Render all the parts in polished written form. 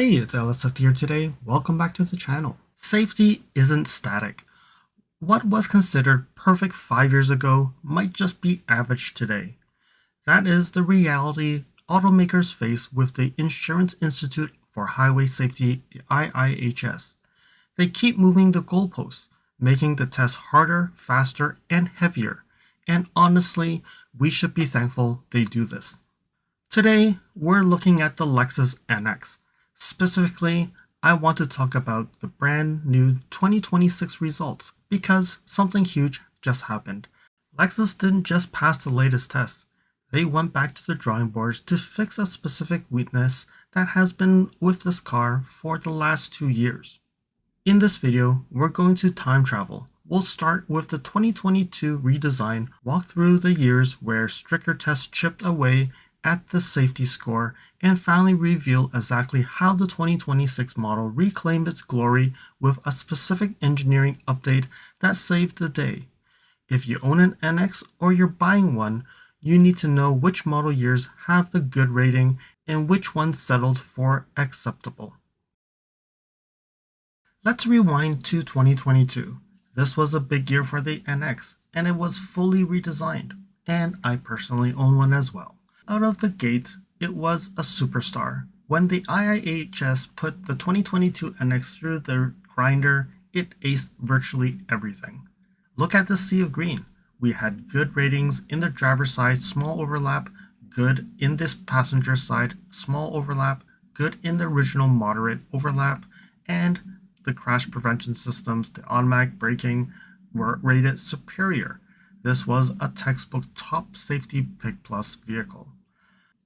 Hey, it's LSF here today. Welcome back to the channel. Safety isn't static. What was considered perfect 5 years ago might just be average today. That is the reality automakers face with the Insurance Institute for Highway Safety, the IIHS. They keep moving the goalposts, making the test harder, faster, and heavier. And honestly, we should be thankful they do this. Today, we're looking at the Lexus NX. Specifically, I want to talk about the brand new 2026 results because something huge just happened. Lexus didn't just pass the latest test. They went back to the drawing boards to fix a specific weakness that has been with this car for the last 2 years. In this video, we're going to time travel. We'll start with the 2022 redesign, walk through the years where stricter tests chipped away at the safety score, and finally reveal exactly how the 2026 model reclaimed its glory with a specific engineering update that saved the day. If you own an NX or you're buying one, you need to know which model years have the good rating and which ones settled for acceptable. Let's rewind to 2022. This was a big year for the NX, and it was fully redesigned, and I personally own one as well. Out of the gate, it was a superstar. When the IIHS put the 2022 NX through the grinder, it aced virtually everything. Look at the sea of green. We had good ratings in the driver's side, small overlap, good in this passenger side, small overlap, good in the original moderate overlap, and the crash prevention systems, the automatic braking, were rated superior. This was a textbook top safety pick plus vehicle.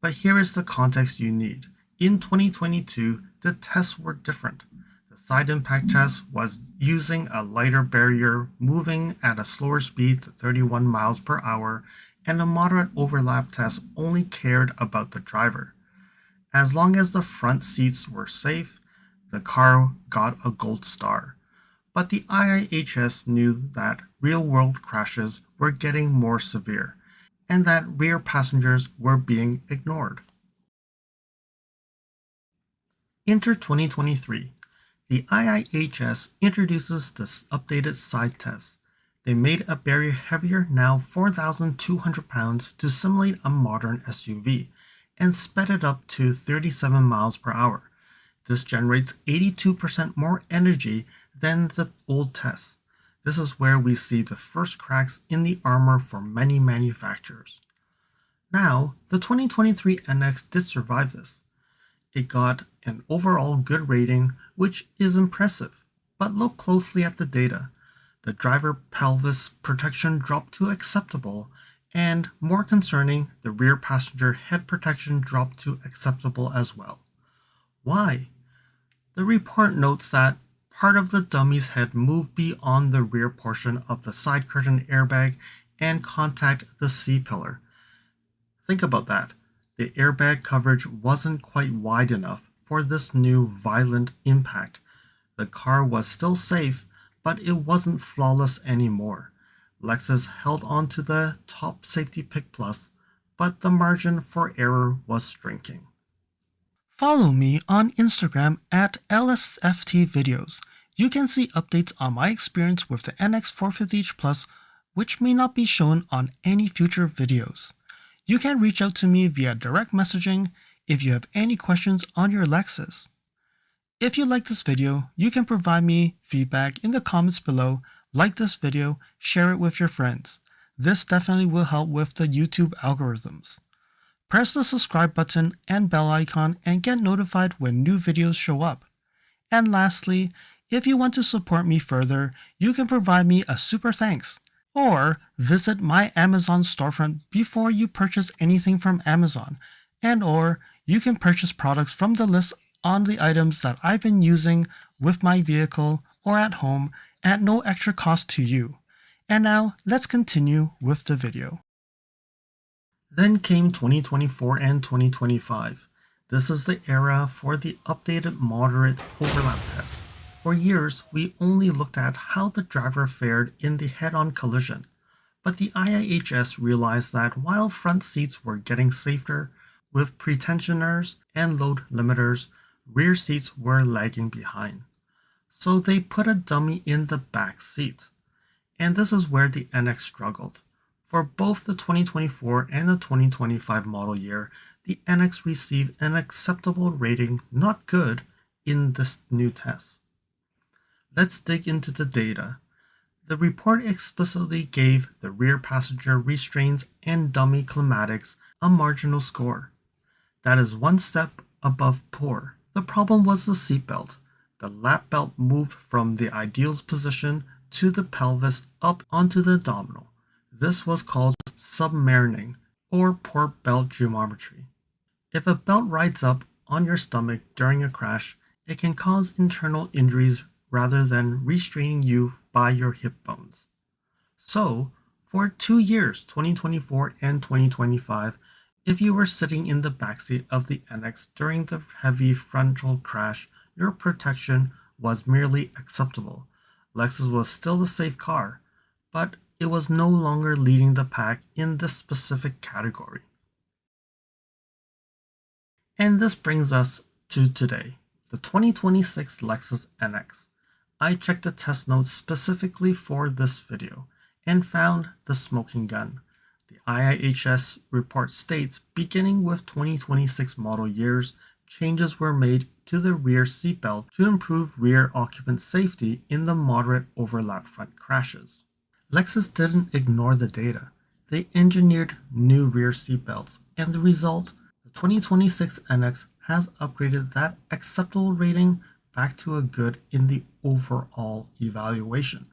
But here is the context you need. In 2022, the tests were different. The side impact test was using a lighter barrier, moving at a slower speed to 31 miles per hour, and the moderate overlap test only cared about the driver. As long as the front seats were safe, the car got a gold star. But the IIHS knew that real-world crashes were getting more severe, and that rear passengers were being ignored. Enter 2023. The IIHS introduces this updated side test. They made a barrier heavier, now 4,200 pounds, to simulate a modern SUV, and sped it up to 37 miles per hour. This generates 82% more energy than the old test. This is where we see the first cracks in the armor for many manufacturers. Now, the 2023 NX did survive this. It got an overall good rating, which is impressive, but look closely at the data. The driver pelvis protection dropped to acceptable, and more concerning, the rear passenger head protection dropped to acceptable as well. Why? The report notes that part of the dummy's head moved beyond the rear portion of the side curtain airbag and contacted the C-pillar. Think about that. The airbag coverage wasn't quite wide enough for this new violent impact. The car was still safe, but it wasn't flawless anymore. Lexus held on to the top safety pick plus, but the margin for error was shrinking. Follow me on Instagram at LSFTvideos. You can see updates on my experience with the NX 450h Plus, which may not be shown on any future videos. You can reach out to me via direct messaging if you have any questions on your Lexus. If you like this video, you can provide me feedback in the comments below, like this video, share it with your friends. This definitely will help with the YouTube algorithms. Press the subscribe button and bell icon and get notified when new videos show up. And lastly, if you want to support me further, you can provide me a super thanks, or visit my Amazon storefront before you purchase anything from Amazon, or you can purchase products from the list on the items that I've been using with my vehicle or at home at no extra cost to you. And now let's continue with the video. Then came 2024 and 2025. This is the era for the updated moderate overlap test. For years, we only looked at how the driver fared in the head-on collision, but the IIHS realized that while front seats were getting safer with pretensioners and load limiters, rear seats were lagging behind. So they put a dummy in the back seat. And this is where the NX struggled. For both the 2024 and the 2025 model year, the NX received an acceptable rating, not good, in this new test. Let's dig into the data. The report explicitly gave the rear passenger restraints and dummy climatics a marginal score. That is one step above poor. The problem was the seatbelt. The lap belt moved from the ideal position to the pelvis up onto the abdominal. This was called submarining, or poor belt geometry. If a belt rides up on your stomach during a crash, it can cause internal injuries rather than restraining you by your hip bones. So, for 2 years, 2024 and 2025, if you were sitting in the backseat of the NX during the heavy frontal crash, your protection was merely acceptable. Lexus was still a safe car, but it was no longer leading the pack in this specific category. And this brings us to today, the 2026 Lexus NX. I checked the test notes specifically for this video and found the smoking gun. The IIHS report states beginning with 2026 model years, changes were made to the rear seatbelt to improve rear occupant safety in the moderate overlap front crashes. Lexus didn't ignore the data. They engineered new rear seatbelts, and the result, the 2026 NX has upgraded that acceptable rating back to a good in the overall evaluation.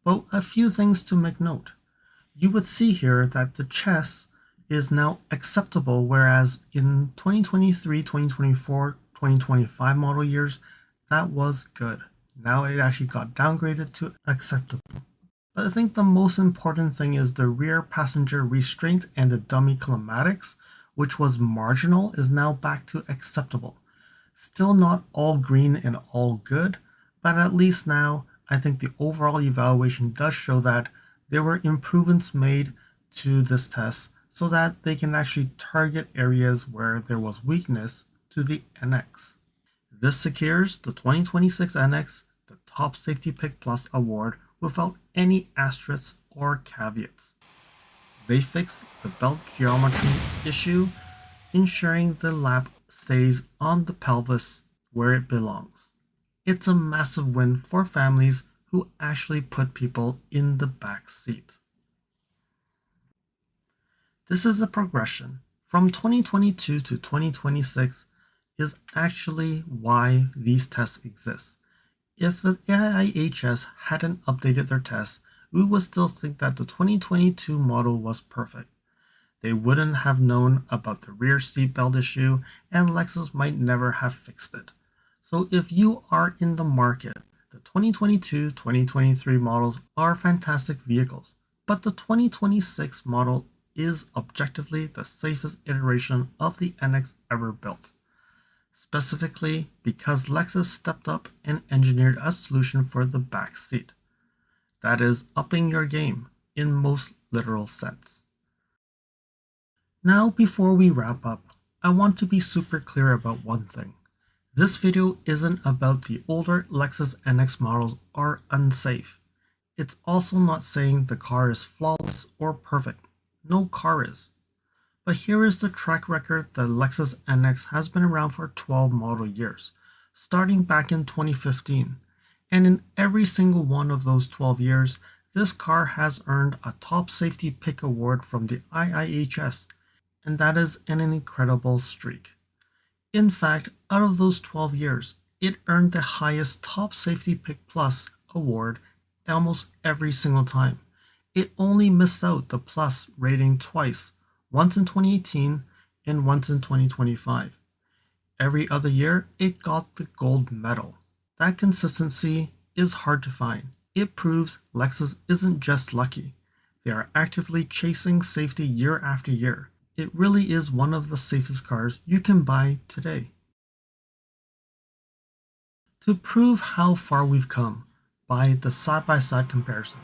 But a few things to make note. You would see here that the chest is now acceptable, whereas in 2023, 2024, 2025 model years, that was good. Now it actually got downgraded to acceptable. But I think the most important thing is the rear passenger restraints and the dummy climatics, which was marginal, is now back to acceptable. Still not all green and all good, but at least now I think the overall evaluation does show that there were improvements made to this test so that they can actually target areas where there was weakness to the NX. This secures the 2026 NX the Top Safety Pick Plus award without any asterisks or caveats. They fixed the belt geometry issue, ensuring the lap stays on the pelvis where it belongs. It's a massive win for families who actually put people in the back seat. This is a progression from 2022 to 2026 is actually why these tests exist. If the IIHS hadn't updated their tests, we would still think that the 2022 model was perfect. They wouldn't have known about the rear seatbelt issue, and Lexus might never have fixed it. So if you are in the market, the 2022-2023 models are fantastic vehicles, but the 2026 model is objectively the safest iteration of the NX ever built. Specifically because Lexus stepped up and engineered a solution for the back seat. That is upping your game in most literal sense. Now, before we wrap up, I want to be super clear about one thing. This video isn't about the older Lexus NX models are unsafe. It's also not saying the car is flawless or perfect. No car is. But here is the track record that Lexus NX has been around for 12 model years, starting back in 2015. And in every single one of those 12 years, this car has earned a Top Safety Pick award from the IIHS, and that is an incredible streak. In fact, out of those 12 years, it earned the highest Top Safety Pick Plus award almost every single time. It only missed out the Plus rating twice, once in 2018 and once in 2025. Every other year, it got the gold medal. That consistency is hard to find. It proves Lexus isn't just lucky. They are actively chasing safety year after year. It really is one of the safest cars you can buy today. To prove how far we've come, by the side-by-side comparison.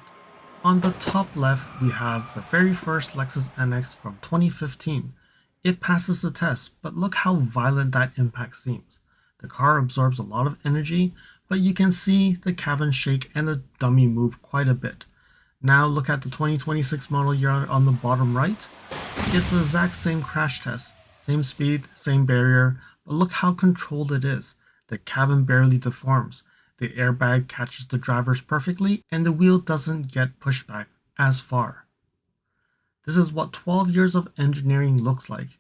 On the top left, we have the very first Lexus NX from 2015. It passes the test, but look how violent that impact seems. The car absorbs a lot of energy, but you can see the cabin shake and the dummy move quite a bit. Now look at the 2026 model year on the bottom right. It's the exact same crash test, same speed, same barrier, but look how controlled it is. The cabin barely deforms, the airbag catches the drivers perfectly, and the wheel doesn't get pushed back as far. This is what 12 years of engineering looks like.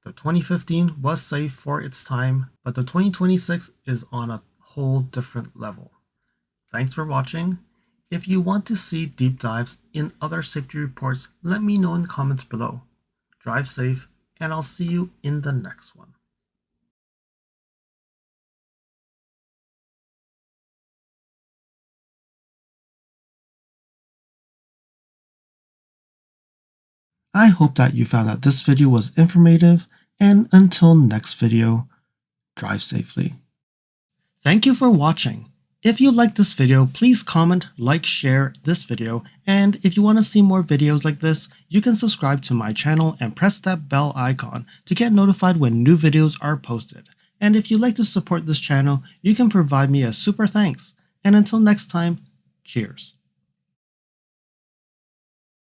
The 2015 was safe for its time, but the 2026 is on a whole different level. Thanks for watching. If you want to see deep dives in other safety reports, let me know in the comments below. Drive safe, and I'll see you in the next one. I hope that you found that this video was informative, and until next video, drive safely. Thank you for watching. If you liked this video, please comment, like, share this video, and if you want to see more videos like this, you can subscribe to my channel and press that bell icon to get notified when new videos are posted. And if you'd like to support this channel, you can provide me a super thanks. And until next time, cheers.